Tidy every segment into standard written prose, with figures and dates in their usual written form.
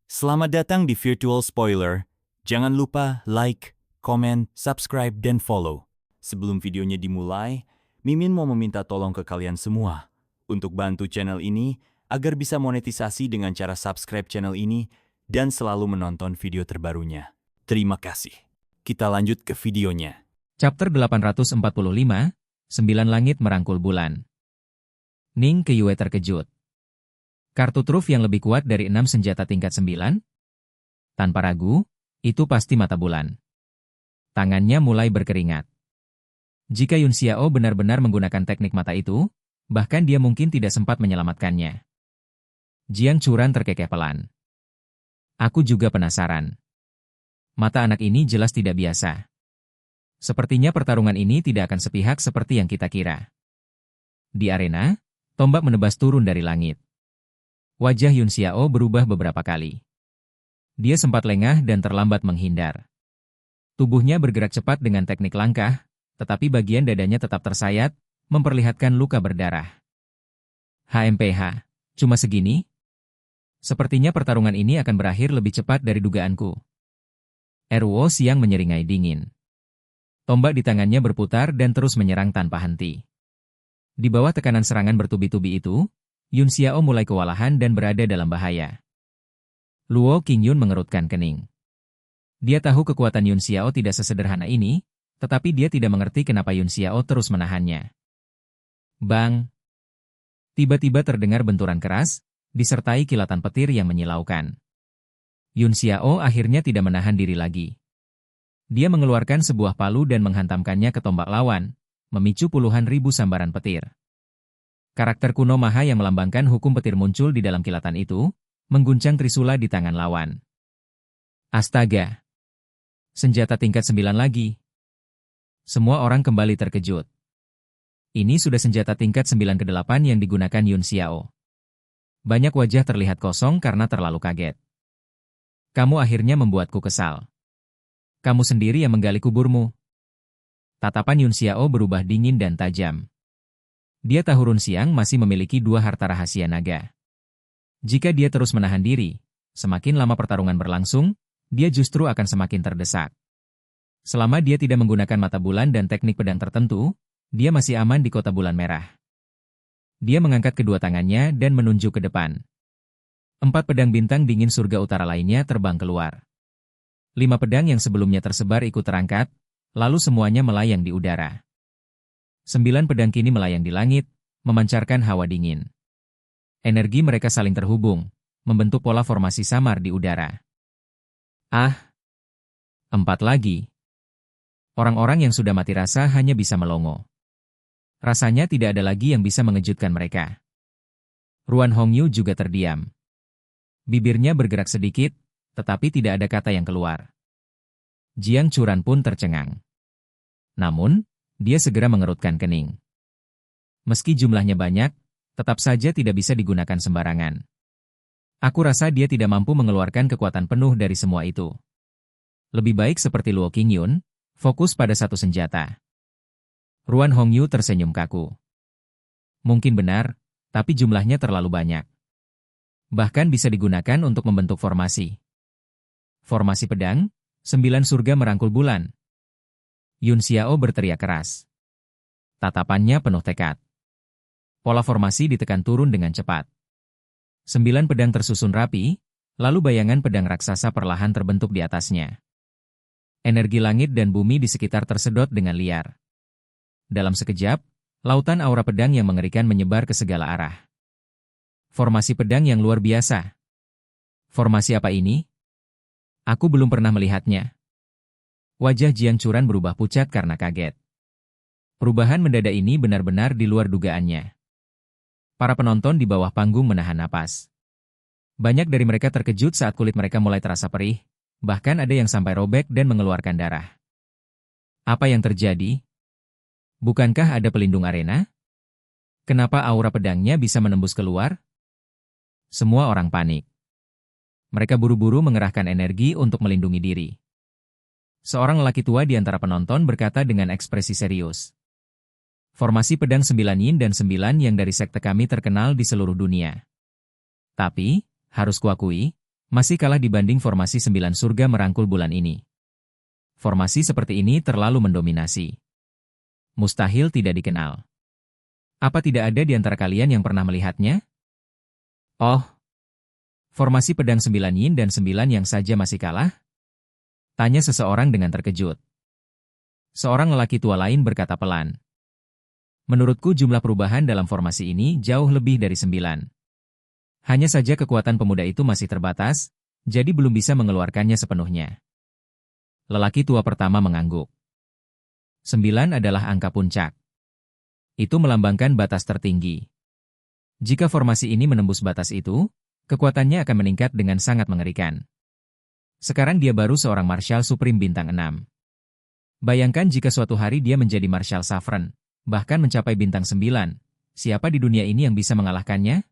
Selamat datang di Virtual Spoiler. Jangan lupa like, komen, subscribe, dan follow. Sebelum videonya dimulai, Mimin mau meminta tolong ke kalian semua untuk bantu channel ini agar bisa monetisasi dengan cara subscribe channel ini dan selalu menonton video terbarunya. Terima kasih. Kita lanjut ke videonya. Chapter 845, 9 Langit Merangkul Bulan. Ning Keyue terkejut. Kartu truf yang lebih kuat dari 6 senjata tingkat 9? Tanpa ragu, itu pasti mata bulan. Tangannya mulai berkeringat. Jika Yun Xiao benar-benar menggunakan teknik mata itu, bahkan dia mungkin tidak sempat menyelamatkannya. Jiang Churan terkekeh pelan. Aku juga penasaran. Mata anak ini jelas tidak biasa. Sepertinya pertarungan ini tidak akan sepihak seperti yang kita kira. Di arena, tombak menebas turun dari langit. Wajah Yun Xiao berubah beberapa kali. Dia sempat lengah dan terlambat menghindar. Tubuhnya bergerak cepat dengan teknik langkah, tetapi bagian dadanya tetap tersayat, memperlihatkan luka berdarah. HMPH, cuma segini? Sepertinya pertarungan ini akan berakhir lebih cepat dari dugaanku. Erwo Xiang menyeringai dingin. Tombak di tangannya berputar dan terus menyerang tanpa henti. Di bawah tekanan serangan bertubi-tubi itu, Yun Xiao mulai kewalahan dan berada dalam bahaya. Luo Qingyun mengerutkan kening. Dia tahu kekuatan Yun Xiao tidak sesederhana ini, tetapi dia tidak mengerti kenapa Yun Xiao terus menahannya. Bang! Tiba-tiba terdengar benturan keras, disertai kilatan petir yang menyilaukan. Yun Xiao akhirnya tidak menahan diri lagi. Dia mengeluarkan sebuah palu dan menghantamkannya ke tombak lawan, memicu puluhan ribu sambaran petir. Karakter kuno Maha yang melambangkan hukum petir muncul di dalam kilatan itu, mengguncang trisula di tangan lawan. Astaga! Senjata tingkat 9 lagi. Semua orang kembali terkejut. Ini sudah senjata tingkat 9 ke-8 yang digunakan Yun Xiao. Banyak wajah terlihat kosong karena terlalu kaget. Kamu akhirnya membuatku kesal. Kamu sendiri yang menggali kuburmu. Tatapan Yun Xiao berubah dingin dan tajam. Dia tahu Run Xiang masih memiliki 2 harta rahasia naga. Jika dia terus menahan diri, semakin lama pertarungan berlangsung, dia justru akan semakin terdesak. Selama dia tidak menggunakan mata bulan dan teknik pedang tertentu, dia masih aman di kota bulan merah. Dia mengangkat kedua tangannya dan menunjuk ke depan. 4 pedang bintang dingin surga utara lainnya terbang keluar. 5 pedang yang sebelumnya tersebar ikut terangkat, lalu semuanya melayang di udara. 9 pedang kini melayang di langit, memancarkan hawa dingin. Energi mereka saling terhubung, membentuk pola formasi samar di udara. 4 lagi. Orang-orang yang sudah mati rasa hanya bisa melongo. Rasanya tidak ada lagi yang bisa mengejutkan mereka. Ruan Hongyu juga terdiam. Bibirnya bergerak sedikit, tetapi tidak ada kata yang keluar. Jiang Churan pun tercengang. Namun, dia segera mengerutkan kening. Meski jumlahnya banyak, tetap saja tidak bisa digunakan sembarangan. Aku rasa dia tidak mampu mengeluarkan kekuatan penuh dari semua itu. Lebih baik seperti Luo Qingyun, fokus pada satu senjata. Ruan Hongyu tersenyum kaku. Mungkin benar, tapi jumlahnya terlalu banyak. Bahkan bisa digunakan untuk membentuk formasi. Formasi pedang, 9 surga merangkul bulan. Yun Xiao berteriak keras. Tatapannya penuh tekad. Pola formasi ditekan turun dengan cepat. 9 pedang tersusun rapi, lalu bayangan pedang raksasa perlahan terbentuk di atasnya. Energi langit dan bumi di sekitar tersedot dengan liar. Dalam sekejap, lautan aura pedang yang mengerikan menyebar ke segala arah. Formasi pedang yang luar biasa. Formasi apa ini? Aku belum pernah melihatnya. Wajah Jiang Churan berubah pucat karena kaget. Perubahan mendadak ini benar-benar di luar dugaannya. Para penonton di bawah panggung menahan napas. Banyak dari mereka terkejut saat kulit mereka mulai terasa perih, bahkan ada yang sampai robek dan mengeluarkan darah. Apa yang terjadi? Bukankah ada pelindung arena? Kenapa aura pedangnya bisa menembus keluar? Semua orang panik. Mereka buru-buru mengerahkan energi untuk melindungi diri. Seorang lelaki tua di antara penonton berkata dengan ekspresi serius. Formasi pedang 9 yin dan 9 yang dari sekte kami terkenal di seluruh dunia. Tapi, harus kuakui, Masih kalah dibanding formasi 9 surga merangkul bulan ini. Formasi seperti ini terlalu mendominasi. Mustahil tidak dikenal. Apa tidak ada di antara kalian yang pernah melihatnya? Oh, formasi pedang 9 yin dan 9 yang saja masih kalah? Tanya seseorang dengan terkejut. Seorang lelaki tua lain berkata pelan. Menurutku jumlah perubahan dalam formasi ini jauh lebih dari 9. Hanya saja kekuatan pemuda itu masih terbatas, jadi belum bisa mengeluarkannya sepenuhnya. Lelaki tua pertama mengangguk. 9 adalah angka puncak. Itu melambangkan batas tertinggi. Jika formasi ini menembus batas itu, kekuatannya akan meningkat dengan sangat mengerikan. Sekarang dia baru seorang Marshal Supreme bintang 6. Bayangkan jika suatu hari dia menjadi Marshal Saffron, bahkan mencapai bintang 9, siapa di dunia ini yang bisa mengalahkannya?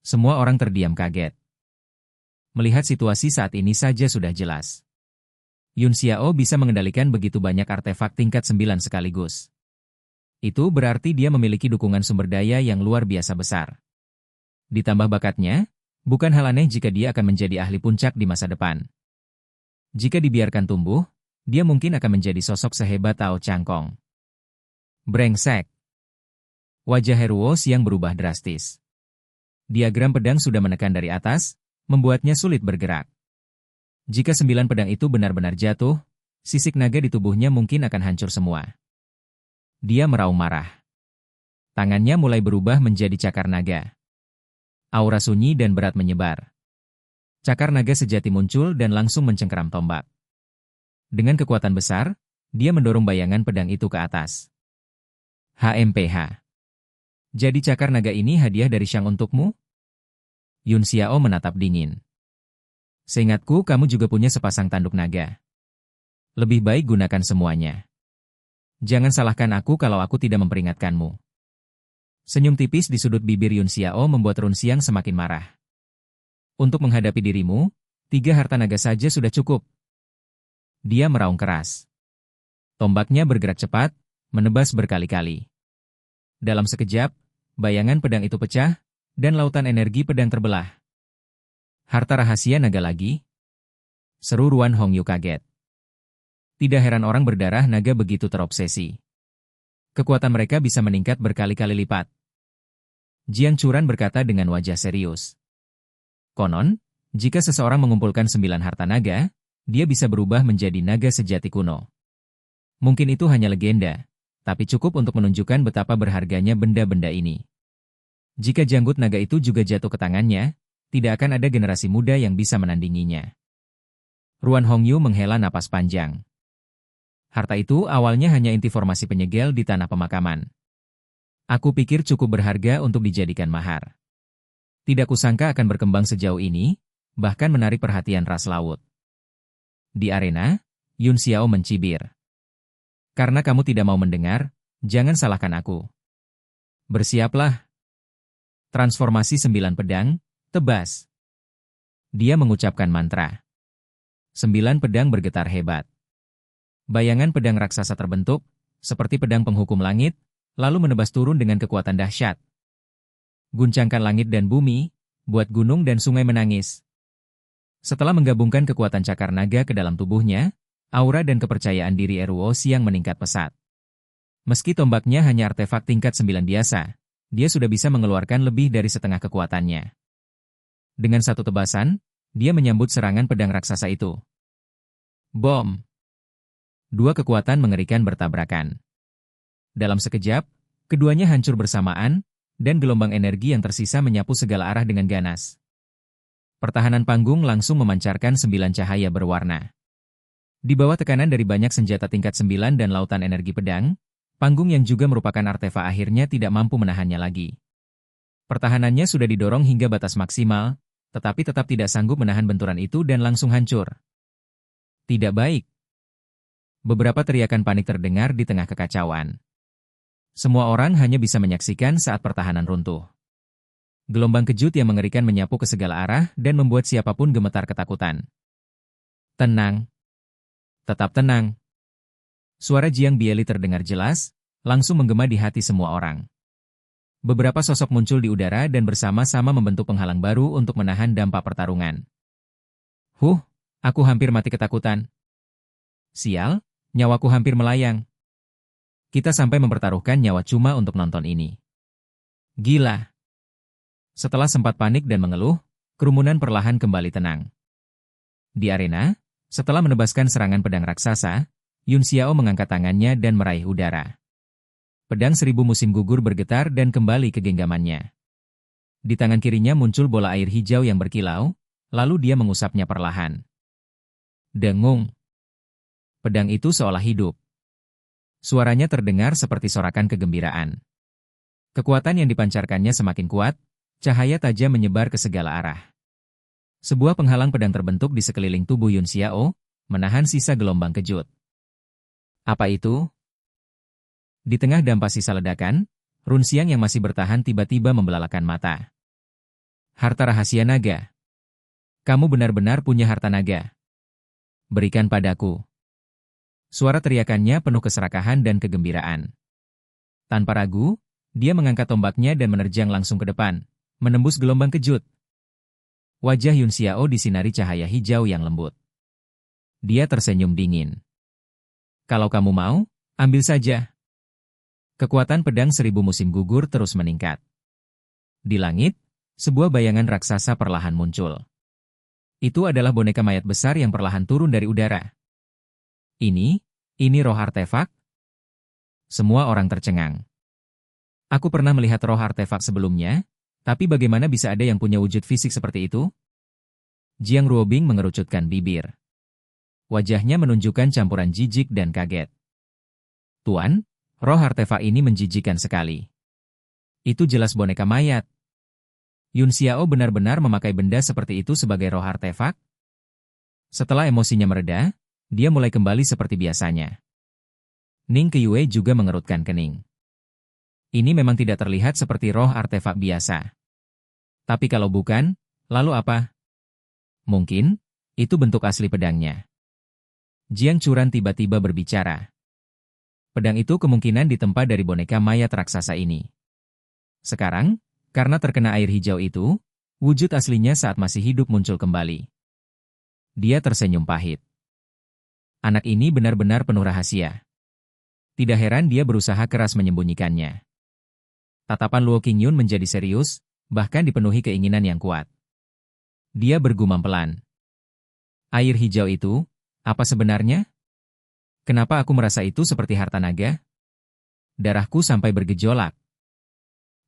Semua orang terdiam kaget. Melihat situasi saat ini saja sudah jelas. Yun Xiao bisa mengendalikan begitu banyak artefak tingkat 9 sekaligus. Itu berarti dia memiliki dukungan sumber daya yang luar biasa besar. Ditambah bakatnya, bukan hal aneh jika dia akan menjadi ahli puncak di masa depan. Jika dibiarkan tumbuh, dia mungkin akan menjadi sosok sehebat Tao Changkong. Brengsek. Wajah Heruo Xiang berubah drastis. Diagram pedang sudah menekan dari atas, membuatnya sulit bergerak. Jika 9 pedang itu benar-benar jatuh, sisik naga di tubuhnya mungkin akan hancur semua. Dia meraung marah. Tangannya mulai berubah menjadi cakar naga. Aura sunyi dan berat menyebar. Cakar naga sejati muncul dan langsung mencengkeram tombak. Dengan kekuatan besar, dia mendorong bayangan pedang itu ke atas. HMPH. Jadi cakar naga ini hadiah dari Shang untukmu? Yun Xiao menatap dingin. Seingatku kamu juga punya sepasang tanduk naga. Lebih baik gunakan semuanya. Jangan salahkan aku kalau aku tidak memperingatkanmu. Senyum tipis di sudut bibir Yun Xiao membuat Run Xiang semakin marah. Untuk menghadapi dirimu, 3 harta naga saja sudah cukup. Dia meraung keras. Tombaknya bergerak cepat, menebas berkali-kali. Dalam sekejap, bayangan pedang itu pecah, dan lautan energi pedang terbelah. Harta rahasia naga lagi? Seru Ruan Hongyu kaget. Tidak heran orang berdarah naga begitu terobsesi. Kekuatan mereka bisa meningkat berkali-kali lipat. Jiang Churan berkata dengan wajah serius. Konon, jika seseorang mengumpulkan 9 harta naga, dia bisa berubah menjadi naga sejati kuno. Mungkin itu hanya legenda, tapi cukup untuk menunjukkan betapa berharganya benda-benda ini. Jika janggut naga itu juga jatuh ke tangannya, tidak akan ada generasi muda yang bisa menandinginya. Ruan Hongyu menghela napas panjang. Harta itu awalnya hanya inti formasi penyegel di tanah pemakaman. Aku pikir cukup berharga untuk dijadikan mahar. Tidak kusangka akan berkembang sejauh ini, bahkan menarik perhatian ras laut. Di arena, Yun Xiao mencibir. Karena kamu tidak mau mendengar, jangan salahkan aku. Bersiaplah. Transformasi 9 pedang, tebas. Dia mengucapkan mantra. 9 pedang bergetar hebat. Bayangan pedang raksasa terbentuk, seperti pedang penghukum langit, lalu menebas turun dengan kekuatan dahsyat. Guncangkan langit dan bumi, buat gunung dan sungai menangis. Setelah menggabungkan kekuatan cakar naga ke dalam tubuhnya, aura dan kepercayaan diri Heruo Xiang meningkat pesat. Meski tombaknya hanya artefak tingkat 9 biasa, dia sudah bisa mengeluarkan lebih dari setengah kekuatannya. Dengan satu tebasan, dia menyambut serangan pedang raksasa itu. Bom! 2 kekuatan mengerikan bertabrakan. Dalam sekejap, keduanya hancur bersamaan, dan gelombang energi yang tersisa menyapu segala arah dengan ganas. Pertahanan panggung langsung memancarkan 9 cahaya berwarna. Di bawah tekanan dari banyak senjata tingkat 9 dan lautan energi pedang, panggung yang juga merupakan artefak akhirnya tidak mampu menahannya lagi. Pertahanannya sudah didorong hingga batas maksimal, tetapi tetap tidak sanggup menahan benturan itu dan langsung hancur. Tidak baik. Beberapa teriakan panik terdengar di tengah kekacauan. Semua orang hanya bisa menyaksikan saat pertahanan runtuh. Gelombang kejut yang mengerikan menyapu ke segala arah dan membuat siapapun gemetar ketakutan. Tenang. Tetap tenang. Suara Jiang Bieli terdengar jelas, langsung menggema di hati semua orang. Beberapa sosok muncul di udara dan bersama-sama membentuk penghalang baru untuk menahan dampak pertarungan. Aku hampir mati ketakutan. Sial, nyawaku hampir melayang. Kita sampai mempertaruhkan nyawa cuma untuk nonton ini. Gila. Setelah sempat panik dan mengeluh, kerumunan perlahan kembali tenang. Di arena, setelah menebaskan serangan pedang raksasa, Yun Xiao mengangkat tangannya dan meraih udara. Pedang 1000 musim gugur bergetar dan kembali ke genggamannya. Di tangan kirinya muncul bola air hijau yang berkilau, lalu dia mengusapnya perlahan. Dengung. Pedang itu seolah hidup. Suaranya terdengar seperti sorakan kegembiraan. Kekuatan yang dipancarkannya semakin kuat, cahaya tajam menyebar ke segala arah. Sebuah penghalang pedang terbentuk di sekeliling tubuh Yun Xiao, menahan sisa gelombang kejut. Apa itu? Di tengah dampak sisa ledakan, Run Xiang yang masih bertahan tiba-tiba membelalakan mata. Harta rahasia naga. Kamu benar-benar punya harta naga. Berikan padaku. Suara teriakannya penuh keserakahan dan kegembiraan. Tanpa ragu, dia mengangkat tombaknya dan menerjang langsung ke depan, menembus gelombang kejut. Wajah Yun Xiao disinari cahaya hijau yang lembut. Dia tersenyum dingin. Kalau kamu mau, ambil saja. Kekuatan pedang 1000 musim gugur terus meningkat. Di langit, sebuah bayangan raksasa perlahan muncul. Itu adalah boneka mayat besar yang perlahan turun dari udara. Ini roh artefak? Semua orang tercengang. Aku pernah melihat roh artefak sebelumnya, tapi bagaimana bisa ada yang punya wujud fisik seperti itu? Jiang Ruobing mengerucutkan bibir. Wajahnya menunjukkan campuran jijik dan kaget. Tuan, roh artefak ini menjijikkan sekali. Itu jelas boneka mayat. Yun Xiao benar-benar memakai benda seperti itu sebagai roh artefak? Setelah emosinya mereda, dia mulai kembali seperti biasanya. Ning Qiwei juga mengerutkan kening. Ini memang tidak terlihat seperti roh artefak biasa. Tapi kalau bukan, lalu apa? Mungkin, itu bentuk asli pedangnya. Jiang Churan tiba-tiba berbicara. Pedang itu kemungkinan ditempa dari boneka mayat raksasa ini. Sekarang, karena terkena air hijau itu, wujud aslinya saat masih hidup muncul kembali. Dia tersenyum pahit. Anak ini benar-benar penuh rahasia. Tidak heran dia berusaha keras menyembunyikannya. Tatapan Luo Qingyun menjadi serius, bahkan dipenuhi keinginan yang kuat. Dia bergumam pelan. Air hijau itu, apa sebenarnya? Kenapa aku merasa itu seperti harta naga? Darahku sampai bergejolak.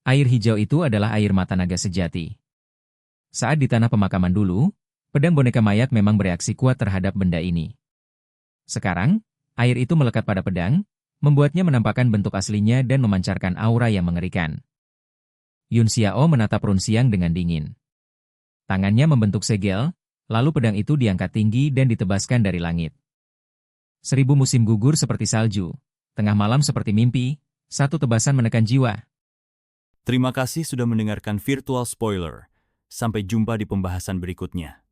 Air hijau itu adalah air mata naga sejati. Saat di tanah pemakaman dulu, pedang boneka mayat memang bereaksi kuat terhadap benda ini. Sekarang, air itu melekat pada pedang, membuatnya menampakkan bentuk aslinya dan memancarkan aura yang mengerikan. Yun Xiao menatap Run Xiang dengan dingin. Tangannya membentuk segel, lalu pedang itu diangkat tinggi dan ditebaskan dari langit. 1000 musim gugur seperti salju, tengah malam seperti mimpi, satu tebasan menekan jiwa. Terima kasih sudah mendengarkan Virtual Spoiler. Sampai jumpa di pembahasan berikutnya.